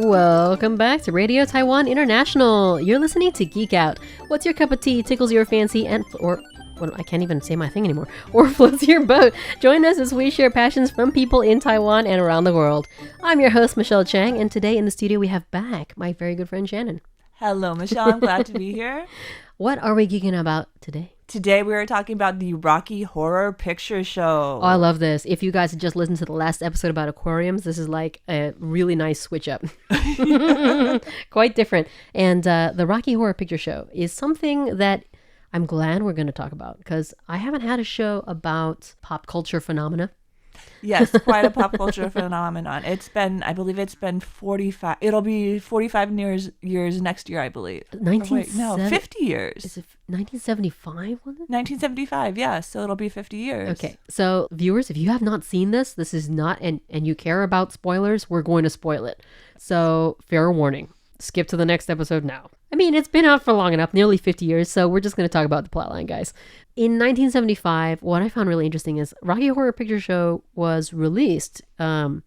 Welcome back to Radio Taiwan International. You're listening to Geek Out. What's your cup of tea, tickles your fancy, I can't even say my thing anymore, or floats your boat. Join us as we share passions from people in Taiwan and around the world. I'm your host, Michelle Chang, and today in the studio we have back my very good friend Shannon. Hello, Michelle. I'm glad to be here. What are we geeking about today? Today we are talking about the Rocky Horror Picture Show. Oh, I love this. If you guys had just listened to the last episode about aquariums, this is like a really nice switch up. Quite different. And the Rocky Horror Picture Show is something that I'm glad we're going to talk about because I haven't had a show about pop culture phenomena. Yes, quite a pop culture phenomenon. I believe it's been 45, it'll be 45 years next year, I believe. 50 years. Is it 1975, was it? 1975, yeah, so it'll be 50 years. Okay, so viewers, if you have not seen this is not, and you care about spoilers, we're going to spoil it. So, fair warning. Skip to the next episode now. I mean, it's been out for long enough, nearly 50 years, so we're just going to talk about the plotline, guys. In 1975, what I found really interesting is Rocky Horror Picture Show was released in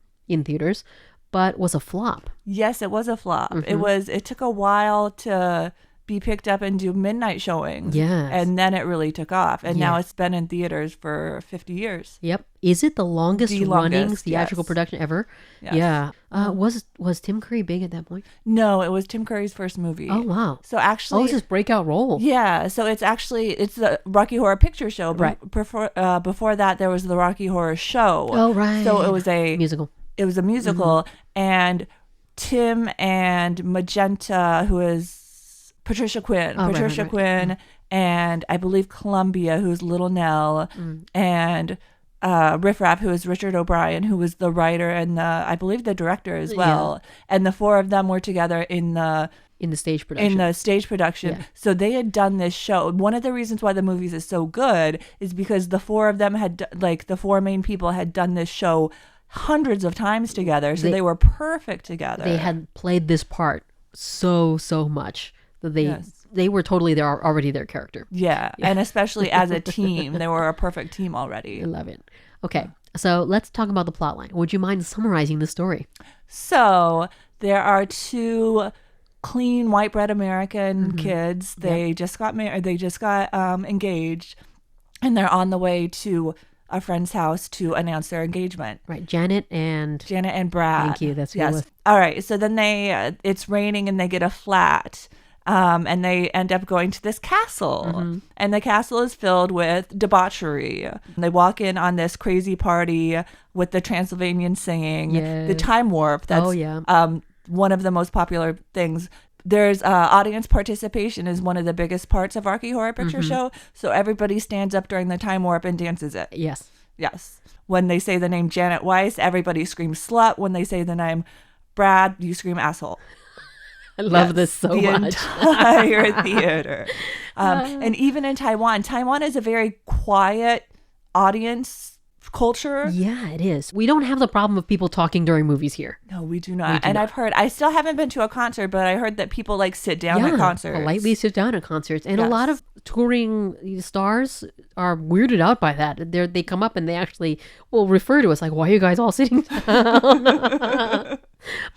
theaters, but was a flop. Yes, it was a flop. Mm-hmm. It took a while to be picked up and do midnight showings. Yes. And then it really took off. And now it's been in theaters for 50 years. Yep. Is it the longest running theatrical production ever? Yes. Yeah. Was Tim Curry big at that point? No, it was Tim Curry's first movie. Oh, wow. So actually... Oh, it's his breakout role. Yeah. So it's the Rocky Horror Picture Show. Right. Before that, there was the Rocky Horror Show. Oh, right. So it was a... musical. It was a musical. Mm-hmm. And Tim and Magenta, who is... Patricia Quinn, right. And I believe Columbia, who's Little Nell, and Riff Raff, who is Richard O'Brien, who was the writer and I believe the director as well. Yeah. And the four of them were together in the stage production. Yeah. So they had done this show. One of the reasons why the movies is so good is because the four of them the four main people had done this show hundreds of times together. So they were perfect together. They had played this part so much. They were totally already their character. Yeah, and especially as a team, they were a perfect team already. I love it. Okay, so let's talk about the plotline. Would you mind summarizing the story? So there are two clean white bread American kids. They just got married. They just got engaged, and they're on the way to a friend's house to announce their engagement. Right, Janet and Brad. Thank you. That's yes. All right. So then it's raining and they get a flat. And they end up going to this castle, and the castle is filled with debauchery. They walk in on this crazy party with the Transylvanian singing, the time warp. That's one of the most popular things. There's audience participation is one of the biggest parts of Rocky Horror Picture Show. So everybody stands up during the time warp and dances it. Yes. When they say the name Janet Weiss, everybody screams slut. When they say the name Brad, you scream asshole. I love this so much. The entire theater. And even in Taiwan is a very quiet audience culture. Yeah, it is. We don't have the problem of people talking during movies here. No, we do not. I've heard, I still haven't been to a concert, but I heard that people sit down at concerts. Politely sit down at concerts. And a lot of touring stars are weirded out by that. They come up and they actually will refer to us like, why are you guys all sitting down?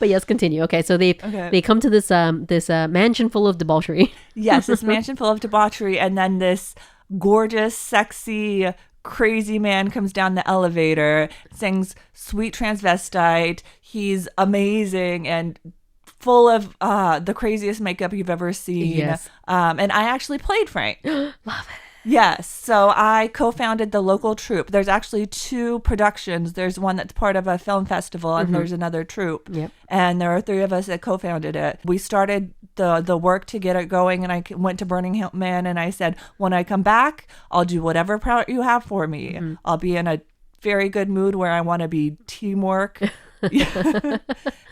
But yes, continue. Okay, so they come to this mansion full of debauchery. Yes, this mansion full of debauchery, and then this gorgeous, sexy, crazy man comes down the elevator, sings "Sweet Transvestite." He's amazing and full of the craziest makeup you've ever seen. Yes. And I actually played Frank. Love it. Yes. So I co-founded the local troupe. There's actually two productions. There's one that's part of a film festival, and there's another troupe. Yep. And there are three of us that co-founded it. We started the work to get it going, and I went to Burning Man, and I said, when I come back, I'll do whatever part you have for me. I'll be in a very good mood where I want to be teamwork.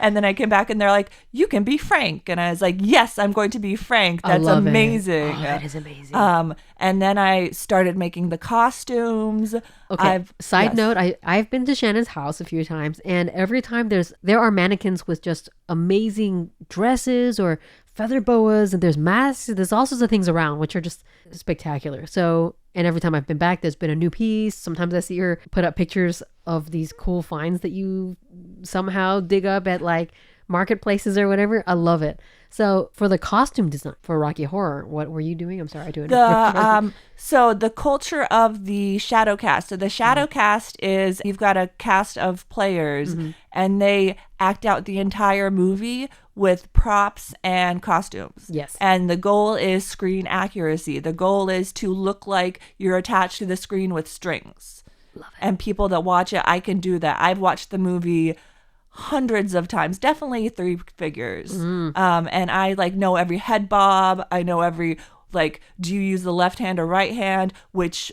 And then I came back and they're like, you can be Frank. And I was like, yes, I'm going to be Frank. That's amazing. Oh, that is amazing. And then I started making the costumes. Okay. Side note, I've been to Shannon's house a few times, and every time there are mannequins with just amazing dresses or feather boas, and there's masks. There's all sorts of things around which are just spectacular. So, and every time I've been back, there's been a new piece. Sometimes I see her put up pictures of these cool finds that you somehow dig up at like marketplaces or whatever. I love it. So for the costume design for Rocky Horror, what were you doing? I'm sorry, I do it. So the culture of the shadow cast. So the shadow cast is you've got a cast of players and they act out the entire movie with props and costumes. Yes. And the goal is screen accuracy. The goal is to look like you're attached to the screen with strings. Love it. And people that watch it, I can do that. I've watched the movie hundreds of times, definitely 3 figures. And I like know every head bob. I know every like, do you use the left hand or right hand? Which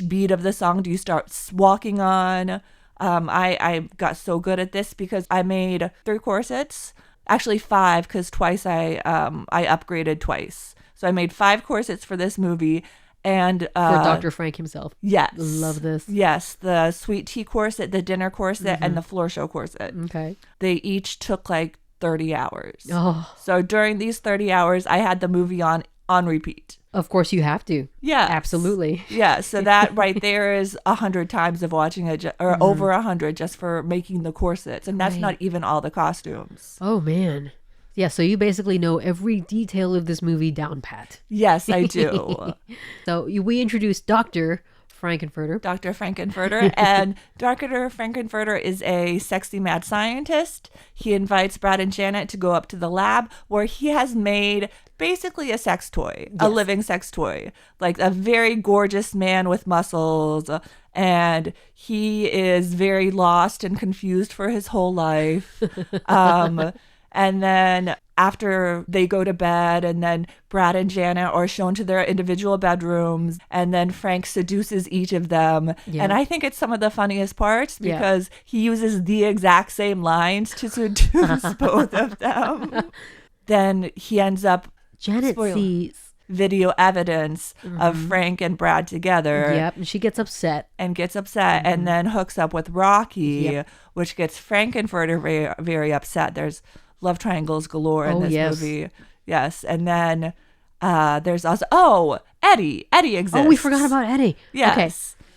beat of the song do you start walking on? I got so good at this because I made 3 corsets, actually 5, because twice I upgraded twice. So I made 5 corsets for this movie. And for Dr. Frank himself. Yes. Love this. Yes. The sweet tea corset, the dinner corset, and the floor show corset. Okay. They each took like 30 hours. Oh. So during these 30 hours, I had the movie on repeat. Of course you have to. Yeah. Absolutely. Yeah. So that right there is 100 times of watching it, or over 100 just for making the corsets. And that's not even all the costumes. Oh, man. Yeah, so you basically know every detail of this movie down pat. Yes, I do. So we introduced Dr. Frankenfurter. Dr. Frankenfurter. And Dr. Frankenfurter is a sexy mad scientist. He invites Brad and Janet to go up to the lab where he has made basically a sex toy, a living sex toy, like a very gorgeous man with muscles. And he is very lost and confused for his whole life. And then after they go to bed, and then Brad and Janet are shown to their individual bedrooms, and then Frank seduces each of them. Yeah. And I think it's some of the funniest parts because he uses the exact same lines to seduce both of them. Then he ends up Janet sees video evidence of Frank and Brad together. Yep, and she gets upset. And then hooks up with Rocky, which gets Frankenfurter very, very upset. There's love triangles galore in this movie. Yes. And then there's also, Eddie. Eddie exists. Oh, we forgot about Eddie. Yes. Okay.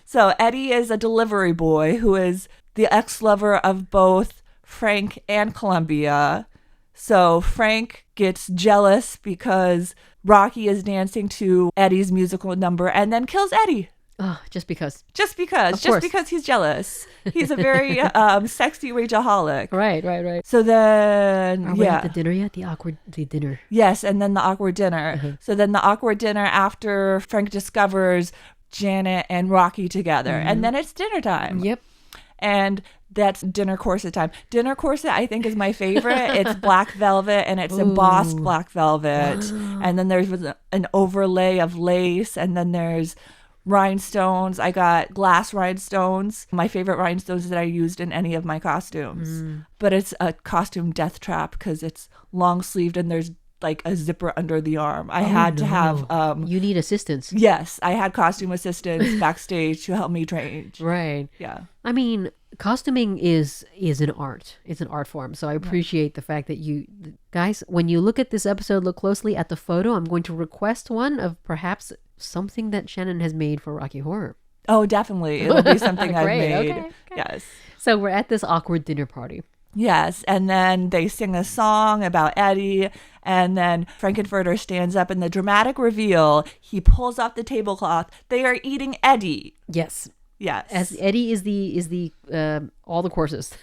So Eddie is a delivery boy who is the ex-lover of both Frank and Columbia. So Frank gets jealous because Rocky is dancing to Eddie's musical number and then kills Eddie. Oh, just because he's jealous. He's a very sexy rageaholic. Right. So then, Are we at the dinner yet? The dinner. Yes, and then the awkward dinner. So then the awkward dinner after Frank discovers Janet and Rocky together, and then it's dinner time. Yep. And that's dinner corset time. Dinner corset, I think, is my favorite. It's black velvet, and it's embossed black velvet. Wow. And then there's an overlay of lace, and then there's rhinestones. I got glass rhinestones. My favorite rhinestones that I used in any of my costumes. But it's a costume death trap because it's long sleeved and there's like a zipper under the arm. I had to have you need assistance. Yes, I had costume assistants backstage to help me change. Right. Yeah. I mean, costuming is an art. It's an art form. So I appreciate the fact that you guys, when you look at this episode, look closely at the photo. I'm going to request one of perhaps something that Shannon has made for Rocky Horror. Oh, definitely. It'll be something I've made. Okay. Yes. So we're at this awkward dinner party. Yes. And then they sing a song about Eddie. And then Frankenfurter stands up in the dramatic reveal. He pulls off the tablecloth. They are eating Eddie. Yes. Yes. As Eddie is the all the courses.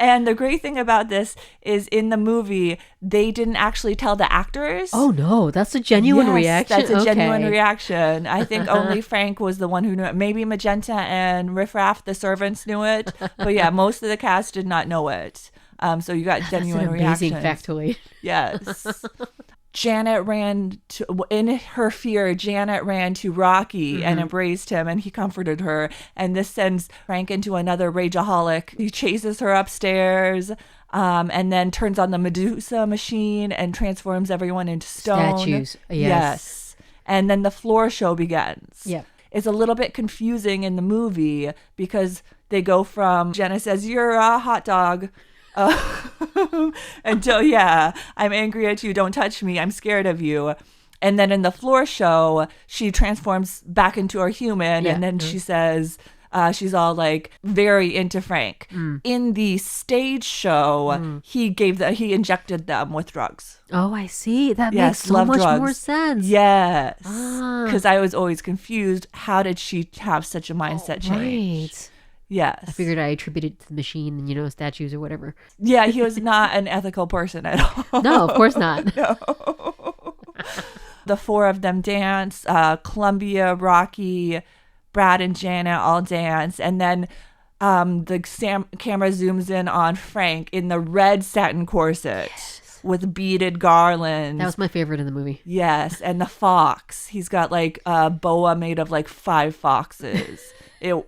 And the great thing about this is in the movie, they didn't actually tell the actors. Oh, no. That's a genuine reaction? That's a genuine reaction. I think only Frank was the one who knew it. Maybe Magenta and Riff Raff, the servants, knew it. But yeah, most of the cast did not know it. So you got genuine reactions. That's an amazing factoid. Yes. Janet in her fear, Janet ran to Rocky and embraced him, and he comforted her. And this sends Frank into another rageaholic. He chases her upstairs and then turns on the Medusa machine and transforms everyone into stone. Statues. Yes. And then the floor show begins. Yeah. It's a little bit confusing in the movie because they go from Jenna says, "You're a hot dog." Until I'm angry at you, don't touch me, I'm scared of you. And then in the floor show she transforms back into a human and then she says she's all like very into Frank. In the stage show, he injected them with drugs. Oh, I see. That Yes, makes so love much drugs. more sense. Yes. Ah. Because I was always confused. How did she have such a mindset change? Right. Yes. I figured I attributed it to the machine and, you know, statues or whatever. Yeah, he was not an ethical person at all. No, of course not. No. The four of them dance. Columbia, Rocky, Brad, and Janet all dance. And then the camera zooms in on Frank in the red satin corset with beaded garlands. That was my favorite in the movie. Yes, and the fox. He's got like a boa made of like 5 foxes.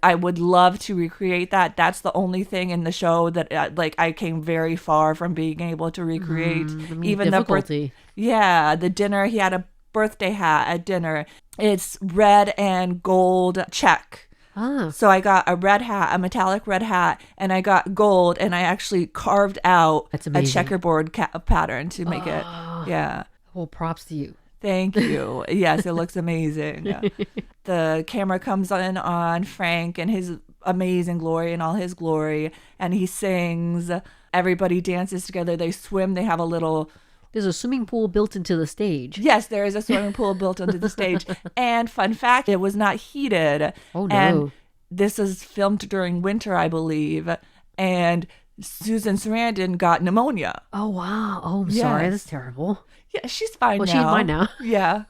I would love to recreate that. That's the only thing in the show that like I came very far from being able to recreate. Even difficulty. the dinner. He had a birthday hat at dinner. It's red and gold check. Ah. So I got a red hat, a metallic red hat, and I got gold, and I actually carved out That's a amazing. checkerboard pattern to make it. Yeah. Well, props to you. Thank you. Yes, it looks amazing. The camera comes in on Frank and his amazing glory and all his glory, and he sings. Everybody dances together. They swim. They have a little... There's a swimming pool built into the stage. Yes, there is a swimming pool built into the stage. And fun fact, it was not heated. Oh, no. And this is filmed during winter, I believe. And Susan Sarandon got pneumonia. Oh, wow. Oh, I'm sorry. Yes. That's terrible. Yeah, she's fine Well, now. she's fine now. Yeah.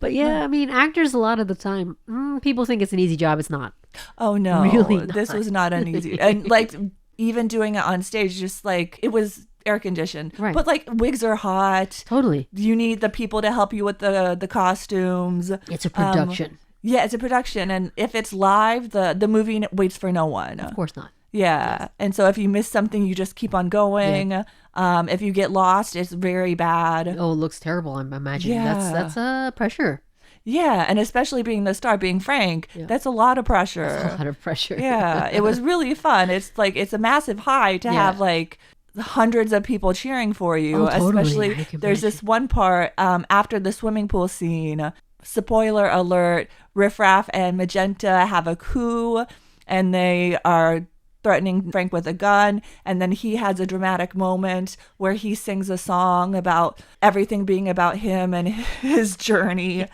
But yeah, I mean, actors a lot of the time, people think it's an easy job. It's not. Oh, no. Really This not. was not an easy. And like, even doing it on stage, just like, it was air conditioned. Right. But like, wigs are hot. Totally. You need the people to help you with the costumes. It's a production. Yeah, it's a production. And if it's live, the movie waits for no one. Of course not. Yeah. And so if you miss something, you just keep on going. If you get lost, it's very bad. Oh, it looks terrible. I'm imagining Yeah. that's pressure. Yeah. And especially being the star, being Frank, that's a lot of pressure. A lot of pressure. Yeah. It was really fun. It's like, it's a massive high to have like hundreds of people cheering for you. Oh, totally. Especially I can there's this one part after the swimming pool scene. Spoiler alert, Riff Raff and Magenta have a coup and they are threatening Frank with a gun, and then he has a dramatic moment where he sings a song about everything being about him and his journey.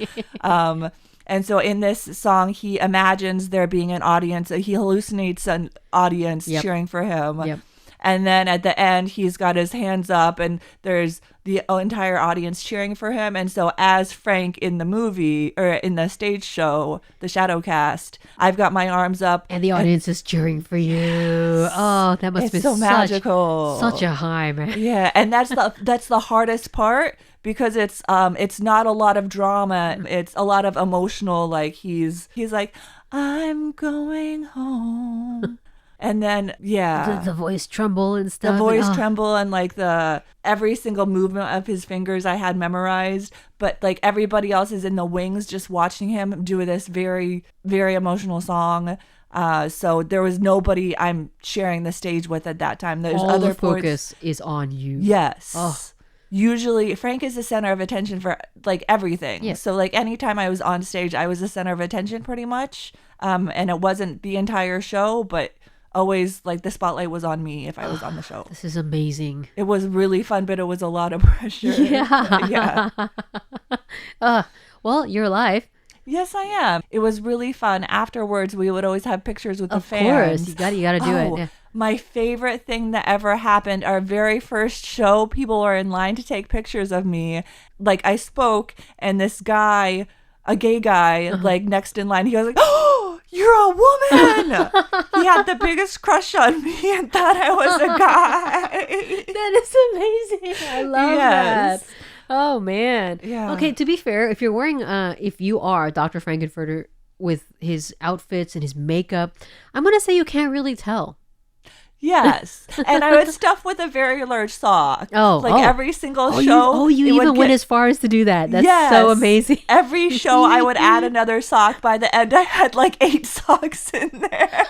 And so in this song, he imagines there being an audience. He hallucinates an audience cheering for him. Yep. And then at the end, he's got his hands up and there's the entire audience cheering for him. And so as Frank in the movie or in the stage show, the shadow cast, I've got my arms up. And the audience is cheering for you. Oh, that must It's be so magical. Such a high, man. Yeah, and that's the hardest part because it's not a lot of drama. It's a lot of emotional. Like he's like, I'm going home. And then, The voice tremble and stuff. the voice tremble and like every single movement of his fingers I had memorized. But like everybody else is in the wings just watching him do this very, very emotional song. So there was nobody I'm sharing the stage with at that time. There's All other the focus is on you. Yes. Oh. Usually Frank is the center of attention for like everything. Yeah. So like anytime I was on stage, I was the center of attention pretty much. And it wasn't the entire show, but always like the spotlight was on me if I was on the show. This is amazing. It was really fun, but it was a lot of pressure. Yeah. Yeah. Well, you're alive. Yes, I am. It was really fun. Afterwards, we would always have pictures with the Of fans. course. You gotta do it. Yeah. My favorite thing that ever happened, our very first show, people were in line to take pictures of me. Like I spoke and this guy, a gay guy, like next in line, he was like, "Oh, you're a woman!" He had the biggest crush on me and thought I was a guy. That is amazing. I love that. Oh man. Yeah. Okay, to be fair, if you are Dr. Frankenfurter with his outfits and his makeup, I'm gonna say you can't really tell. Yes. And I would stuff with a very large sock. Every single show. You even went as far as to do that. That's so amazing. Every show I would add another sock. By the end, I had like 8 socks in there.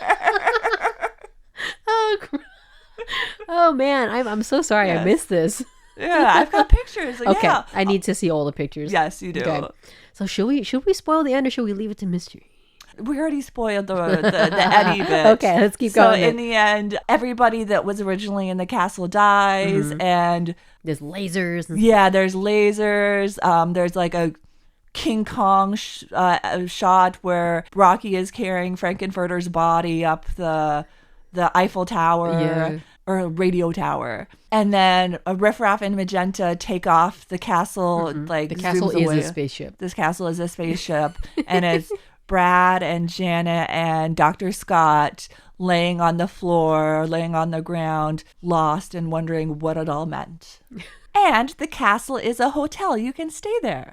Oh man, I'm so sorry I missed this. Yeah, I've got pictures. Okay, Yeah. I need to see all the pictures. Yes, you do. Okay. So should we spoil the end or should we leave it to mystery? We already spoiled the Eddie bit. Okay, let's keep going. So in the end, everybody that was originally in the castle dies, and there's lasers. There's lasers. There's like a King Kong shot where Rocky is carrying Frankenfurter's body up the Eiffel Tower or radio tower, and then a Riff Raff and Magenta take off the castle. Like the castle is a spaceship. This castle is a spaceship, and it's Brad and Janet and Dr. Scott laying on the floor, laying on the ground, lost and wondering what it all meant. And the castle is a hotel. You can stay there.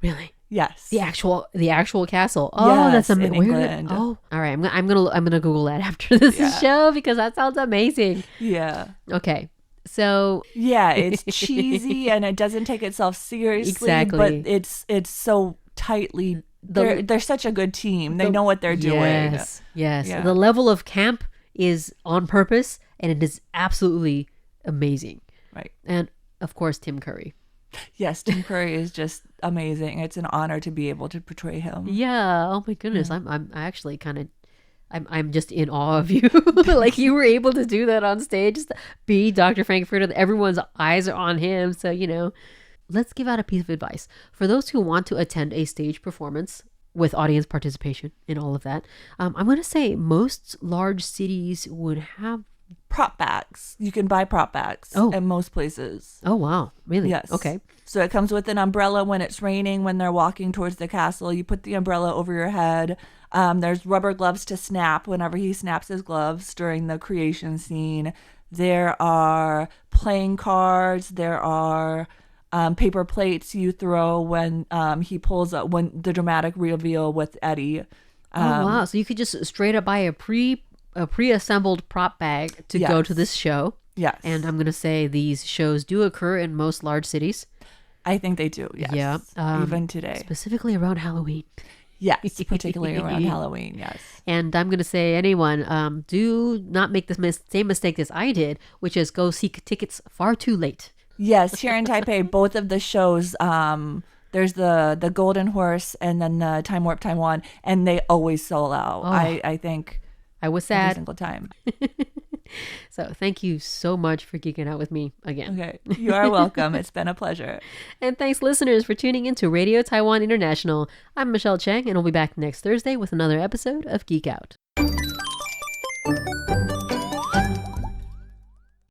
Really? Yes. The actual castle. Oh, yes, that's in England. Oh, all right. I'm gonna Google that after this show because that sounds amazing. Yeah. Okay. So yeah, it's cheesy and it doesn't take itself seriously. Exactly. But it's so tightly. They're such a good team. They know what they're doing. Yes. Yes. Yeah. The level of camp is on purpose, and it is absolutely amazing. Right. And of course, Tim Curry. Yes, Tim Curry is just amazing. It's an honor to be able to portray him. Yeah. Oh my goodness. I'm actually kind of. I'm just in awe of you. Like you were able to do that on stage. Just be Dr. Frankfurter. Everyone's eyes are on him. So, let's give out a piece of advice. For those who want to attend a stage performance with audience participation and all of that, I'm going to say most large cities would have prop bags. You can buy prop bags at most places. Oh, wow. Really? Yes. Okay. So it comes with an umbrella when it's raining, when they're walking towards the castle. You put the umbrella over your head. There's rubber gloves to snap whenever he snaps his gloves during the creation scene. There are playing cards. There are paper plates you throw when he pulls up, when the dramatic reveal with Eddie. Oh, wow. So you could just straight up buy a pre-assembled prop bag to go to this show. Yes. And I'm going to say these shows do occur in most large cities. I think they do, yes. Yeah. Even today. Specifically around Halloween. Yes, particularly around Halloween, yes. And I'm going to say anyone, do not make the same mistake as I did, which is go seek tickets far too late. Yes, here in Taipei, both of the shows, there's the Golden Horse and then the Time Warp Taiwan, and they always sell out. Oh. I think I was sad every single time. So thank you so much for geeking out with me again. Okay, you are welcome. It's been a pleasure. And thanks, listeners, for tuning in to Radio Taiwan International. I'm Michelle Chang, and we'll be back next Thursday with another episode of Geek Out.